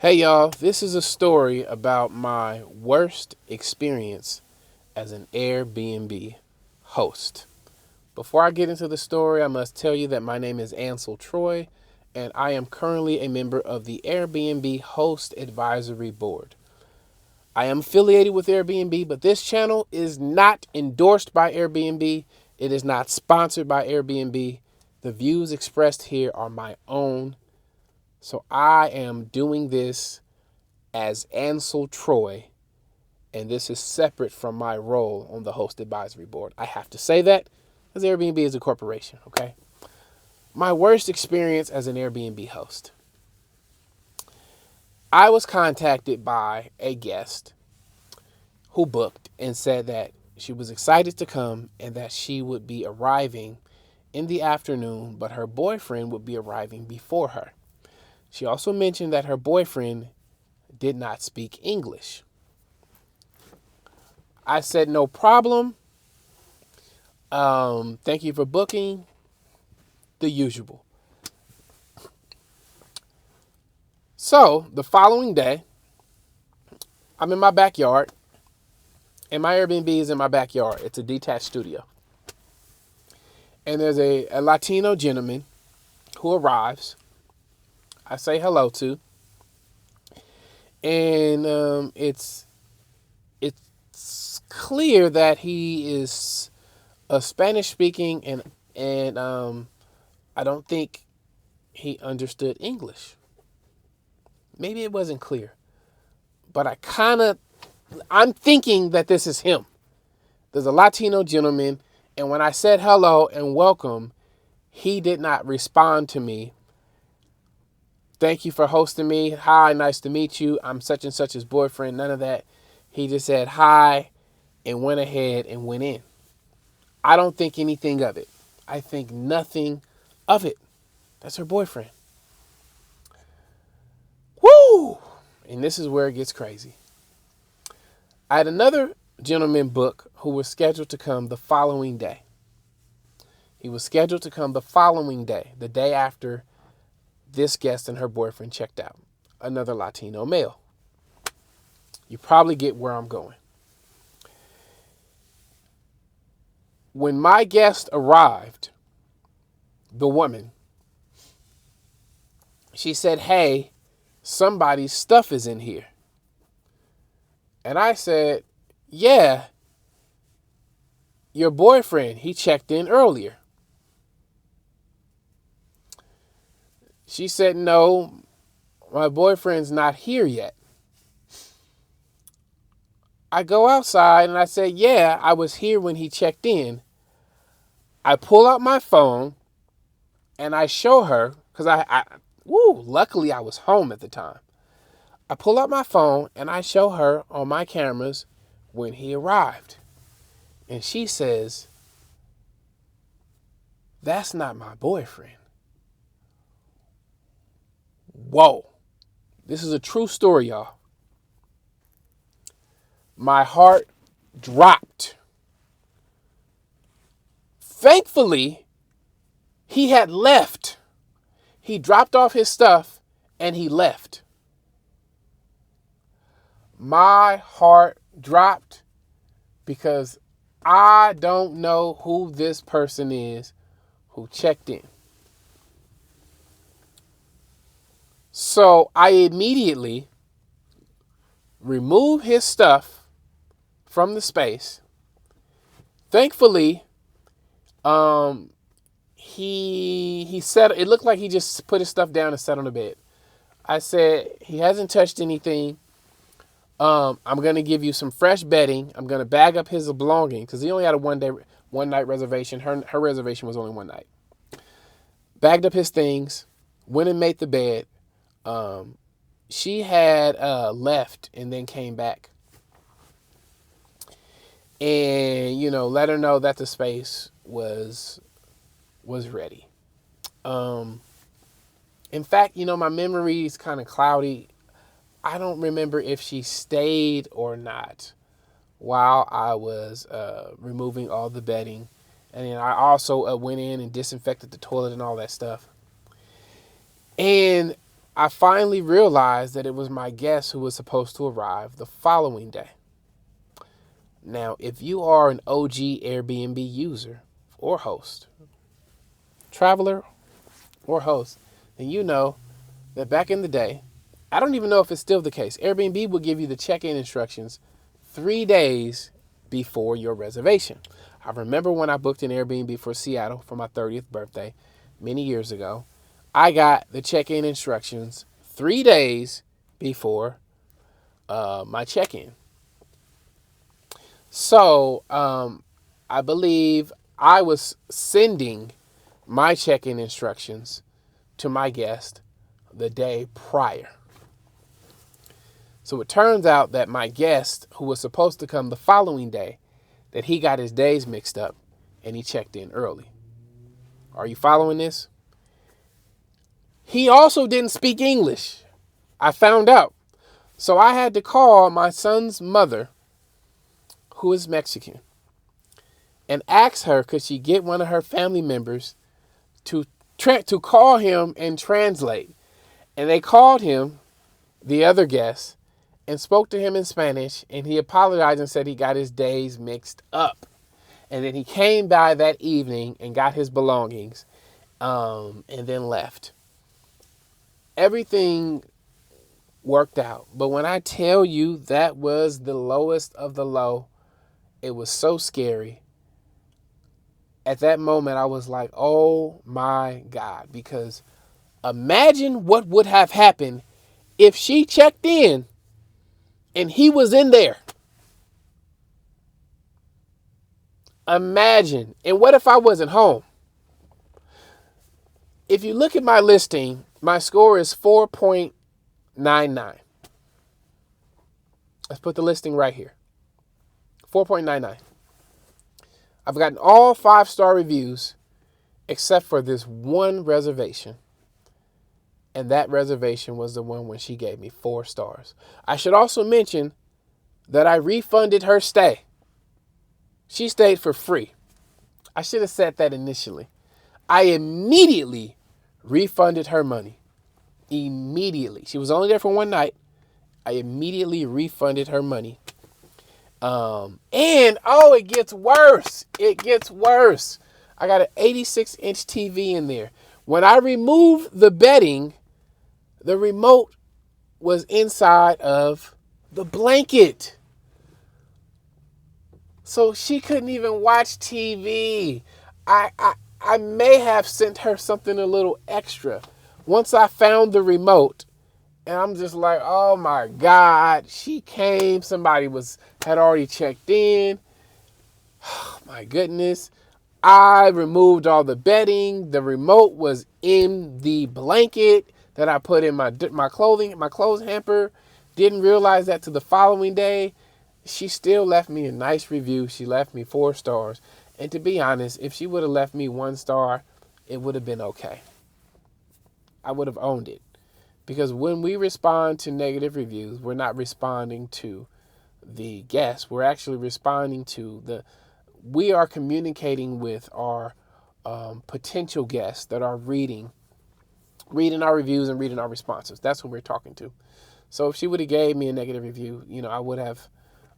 Hey y'all, this is a story about my worst experience as an Airbnb host. Before I get into the story, I must tell you that my name is Ansel Troy and I am currently a member of the Airbnb Host Advisory Board. I am affiliated with Airbnb, but this channel is not endorsed by Airbnb. It is not sponsored by Airbnb. The views expressed here are my own. So I am doing this as Ansel Troy, and this is separate from my role on the host advisory board. I have to say that because Airbnb is a corporation, okay? My worst experience as an Airbnb host. I was contacted by a guest who booked and said that she was excited to come and that she would be arriving in the afternoon, but her boyfriend would be arriving before her. She also mentioned that her boyfriend did not speak English. I said, no problem. Thank you for booking. The usual. So the following day, I'm in my backyard, and my Airbnb is in my backyard. It's a detached studio. And there's a Latino gentleman who arrives. I say hello to. And it's clear that he is a Spanish speaking, and I don't think he understood English. Maybe it wasn't clear, but I'm thinking that this is him. There's a Latino gentleman, and when I said hello and welcome, he did not respond to me. Thank you for hosting me. Hi, nice to meet you. I'm such and such's boyfriend. None of that. He just said hi and went ahead and went in. I don't think anything of it. I think nothing of it. That's her boyfriend. Woo! And this is where it gets crazy. I had another gentleman book who was scheduled to come the following day. He was scheduled to come the following day, the day after this guest and her boyfriend checked out. Another Latino male. You probably get where I'm going. When my guest arrived, the woman, she said, hey, somebody's stuff is in here. And I said, yeah, your boyfriend, he checked in earlier. She said, no, my boyfriend's not here yet. I go outside and I say, yeah, I was here when he checked in. I pull out my phone and I show her, because luckily I was home at the time. I pull out my phone and I show her on my cameras when he arrived. And she says, that's not my boyfriend. Whoa. This is a true story, y'all. My heart dropped. Thankfully, he had left. He dropped off his stuff and he left. My heart dropped because I don't know who this person is who checked in. So I immediately removed his stuff from the space. Thankfully, he said it looked like he just put his stuff down and sat on the bed. I said, he hasn't touched anything. I'm going to give you some fresh bedding. I'm going to bag up his belongings because he only had a one night reservation. Her reservation was only one night. Bagged up his things, went and made the bed. She had left and then came back. And, let her know that the space was ready. In fact, my memory is kind of cloudy. I don't remember if she stayed or not while I was removing all the bedding. And then I also went in and disinfected the toilet and all that stuff. And I finally realized that it was my guest who was supposed to arrive the following day. Now, if you are an OG Airbnb user or host, traveler or host, then you know that back in the day, I don't even know if it's still the case. Airbnb will give you the check-in instructions 3 days before your reservation. I remember when I booked an Airbnb for Seattle for my 30th birthday many years ago. I got the check-in instructions 3 days before my check-in. So I believe I was sending my check-in instructions to my guest the day prior. So it turns out that my guest, who was supposed to come the following day, that he got his days mixed up and he checked in early. Are you following this? He also didn't speak English. I found out. So I had to call my son's mother, who is Mexican, and ask her, could she get one of her family members to call him and translate. And they called him, the other guest, and spoke to him in Spanish, and he apologized and said he got his days mixed up. And then he came by that evening and got his belongings, and then left. Everything worked out. But when I tell you that was the lowest of the low, it was so scary. At that moment, I was like, oh my God, because imagine what would have happened if she checked in and he was in there. Imagine. And what if I wasn't home? If you look at my listing, my score is 4.99. Let's put the listing right here. 4.99. I've gotten all 5-star reviews except for this one reservation. And that reservation was the one when she gave me 4 stars. I should also mention that I refunded her stay. She stayed for free. I should have said that initially. I immediately refunded her money. Immediately. She was only there for one night. I immediately refunded her money. It gets worse. It gets worse. I got an 86-inch TV in there. When I removed the bedding, the remote was inside of the blanket. So she couldn't even watch TV. I may have sent her something a little extra. Once I found the remote, and I'm just like, oh my God, she came. Somebody had already checked in. Oh my goodness. I removed all the bedding. The remote was in the blanket that I put in my clothes hamper. Didn't realize that till the following day. She still left me a nice review. She left me 4 stars. And to be honest, if she would have left me 1 star, it would have been okay. I would have owned it. Because when we respond to negative reviews, we're not responding to the guests. We're actually responding to we are communicating with our potential guests that are reading our reviews and reading our responses. That's who we're talking to. So if she would have gave me a negative review, I would have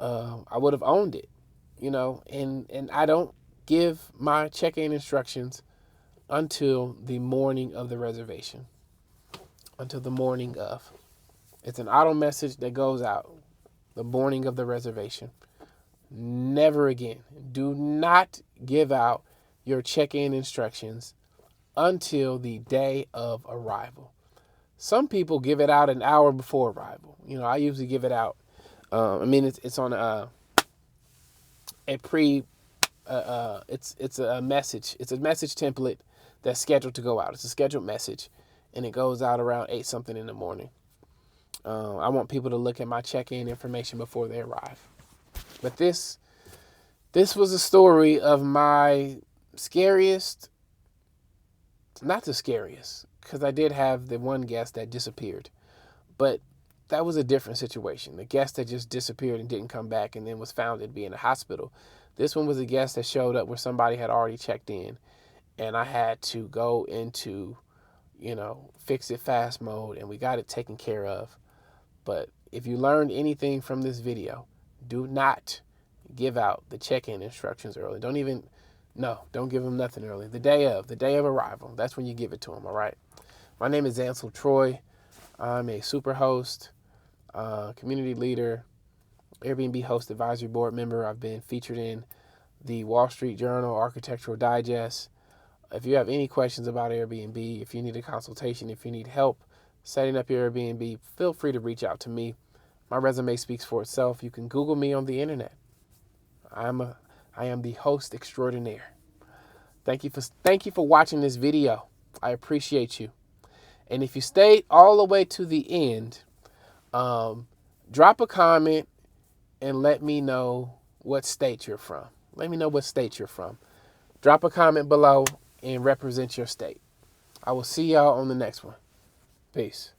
owned it, and I don't give my check-in instructions until the morning of the reservation, until the morning of. It's an auto message that goes out the morning of the reservation. Never again. Do not give out your check-in instructions until the day of arrival. Some people give it out an hour before arrival. I usually give it out. It's on a pre. It's a message. It's a message template that's scheduled to go out. It's a scheduled message, and it goes out around 8 something in the morning. I want people to look at my check-in information before they arrive. But this was a story of my scariest. Not the scariest, because I did have the one guest that disappeared, but that was a different situation. The guest that just disappeared and didn't come back and then was found to be in a hospital. This one was a guest that showed up where somebody had already checked in, and I had to go into fix it fast mode, and we got it taken care of. But if you learned anything from this video, do not give out the check-in instructions early. Don't give them nothing early. The day of arrival, that's when you give it to them, all right? My name is Ansel Troy. I'm a super host, community leader, Airbnb host advisory board member. I've been featured in the Wall Street Journal, Architectural Digest. If you have any questions about Airbnb, if you need a consultation, if you need help setting up your Airbnb, feel free to reach out to me. My resume speaks for itself. You can Google me on the internet. I am the host extraordinaire. Thank you for watching this video. I appreciate you. And if you stayed all the way to the end, drop a comment and let me know what state you're from. Let me know what state you're from. Drop a comment below and represent your state. I will see y'all on the next one. Peace.